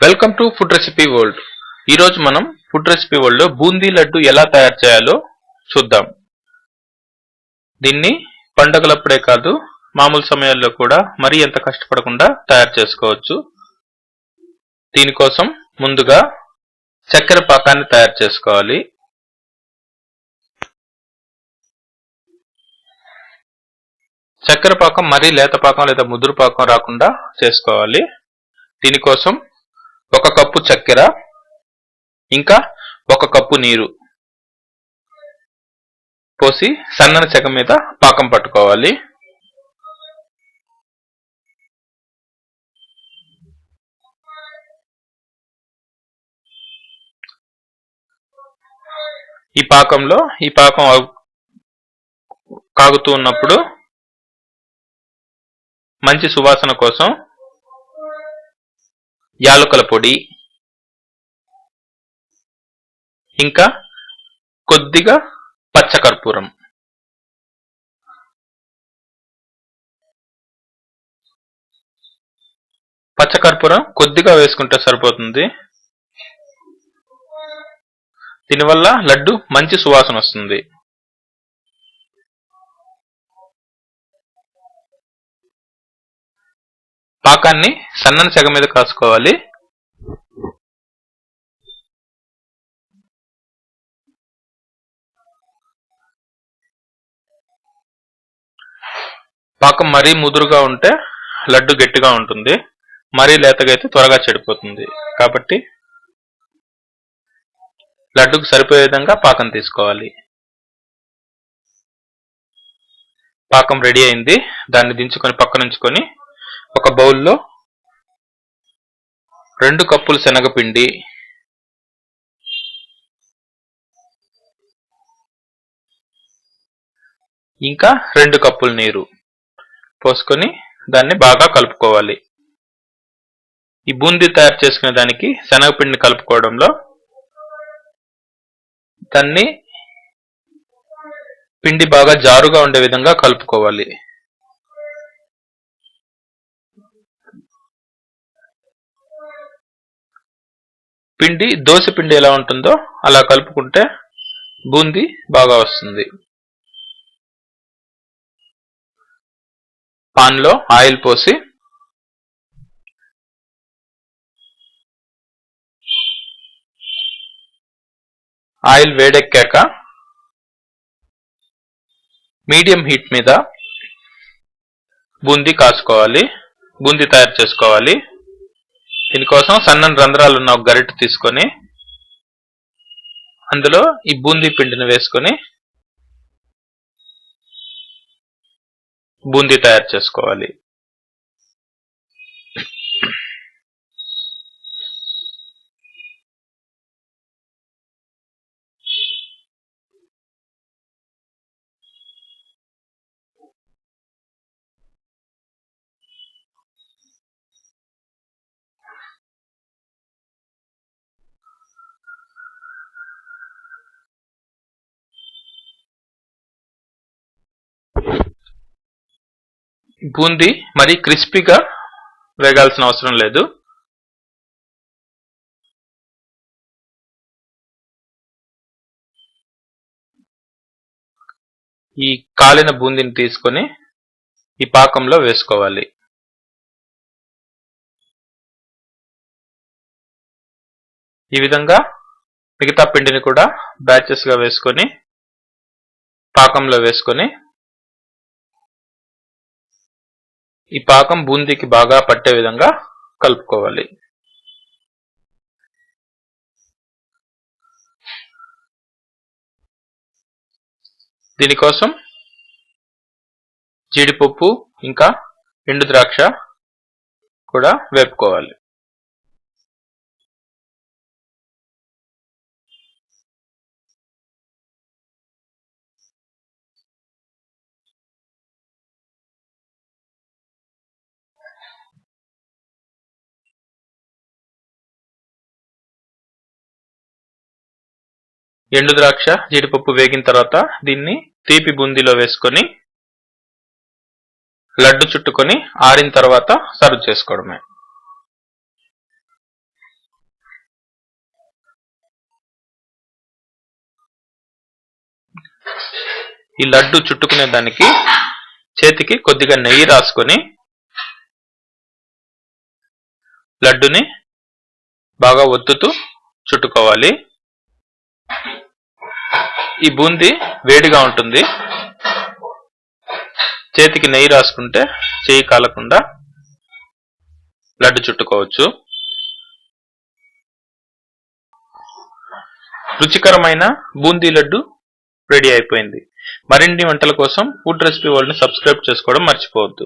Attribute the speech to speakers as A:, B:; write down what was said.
A: Welcome to food recipe world. ఈరోజు మనం food recipe world లో బూందీ లడ్డు ఎలా తయారు చేయాలో చూద్దాం. దీన్ని పండగలప్పుడే కాదు మామూలు సమయాల్లో కూడా మరీ ఎంత కష్టపడకుండా తయారు చేసుకోవచ్చు. దీనికోసం ముందుగా చక్కెర పాకాన్ని తయారు చేసుకోవాలి. చక్కెర పాకం మరీ లేత పాకం లేదా ముదురు పాకం రాకుండా చేసుకోవాలి. దీనికోసం 1 కప్పు చక్కెర ఇంకా 1 కప్పు నీరు పోసి సన్నని సెగ మీద పాకం పట్టుకోవాలి. ఈ పాకం కాగుతూ ఉన్నప్పుడు మంచి సువాసన కోసం యాలకుల పొడి ఇంకా కొద్దిగా పచ్చకర్పూరం, కొద్దిగా వేసుకుంటే సరిపోతుంది. దీనివల్ల లడ్డు మంచి సువాసన వస్తుంది. పాకాన్ని సన్నని సెగ మీద కాసుకోవాలి. పాకం మరీ ముదురుగా ఉంటే లడ్డు గట్టిగా ఉంటుంది, మరీ లేతగా అయితే త్వరగా చెడిపోతుంది. కాబట్టి లడ్డుకు సరిపోయే విధంగా పాకం తీసుకోవాలి. పాకం రెడీ అయింది. దాన్ని దించుకొని పక్కనుంచుకొని ఒక బౌల్లో 2 కప్పులు శనగపిండి, ఇంకా 2 కప్పులు నీరు పోసుకొని దాన్ని బాగా కలుపుకోవాలి. ఈ బూందీ తయారు చేసుకునే దానికి శనగపిండిని కలుపుకోవడంలో దాన్ని పిండి బాగా జారుగా ఉండే విధంగా కలుపుకోవాలి. పిండి దోశ పిండి ఎలా ఉంటుందో అలా కలుపుకుంటే బూందీ బాగా వస్తుంది. పాన్ లో ఆయిల్ పోసి ఆయిల్ వేడెక్కాక మీడియం హీట్ మీద బూందీ తయారు చేసుకోవాలి. దీనికోసం సన్నని రంధ్రాలు ఉన్న ఒక గరిటె తీసుకొని అందులో ఈ బూందీ పిండిని వేసుకొని బూందీ తయారు చేసుకోవాలి. బూందీ మరి క్రిస్పీగా వేగాల్సిన అవసరం లేదు. ఈ కాలిన బూందీని తీసుకొని ఈ పాకంలో వేసుకోవాలి. ఈ విధంగా మిగతా పిండిని కూడా బ్యాచెస్ గా వేసుకొని పాకంలో వేసుకొని ఈ పాకం బూందీకి బాగా పట్టే విధంగా కలుపుకోవాలి. దీనికోసం జీడిపప్పు ఇంకా ఎండు ద్రాక్ష కూడా వేపుకోవాలి. ఎండు ద్రాక్ష జీడిపప్పు వేగిన తర్వాత దీన్ని తీపి బూందీలో వేసుకొని లడ్డు చుట్టుకొని ఆరిన తర్వాత సర్వ్ చేసుకోవడమే. ఈ లడ్డు చుట్టుకునే దానికి చేతికి కొద్దిగా నెయ్యి రాసుకొని లడ్డుని బాగా ఒత్తుతూ చుట్టుకోవాలి. ఈ బూందీ వేడిగా ఉంటుంది. చేతికి నెయ్యి రాసుకుంటే చేయి కాలకుండా లడ్డు చుట్టుకోవచ్చు. రుచికరమైన బూందీ లడ్డు రెడీ అయిపోయింది. మరిన్ని వంటల కోసం ఫుడ్ రెసిపీ వరల్డ్ ని సబ్స్క్రైబ్ చేసుకోవడం మర్చిపోవద్దు.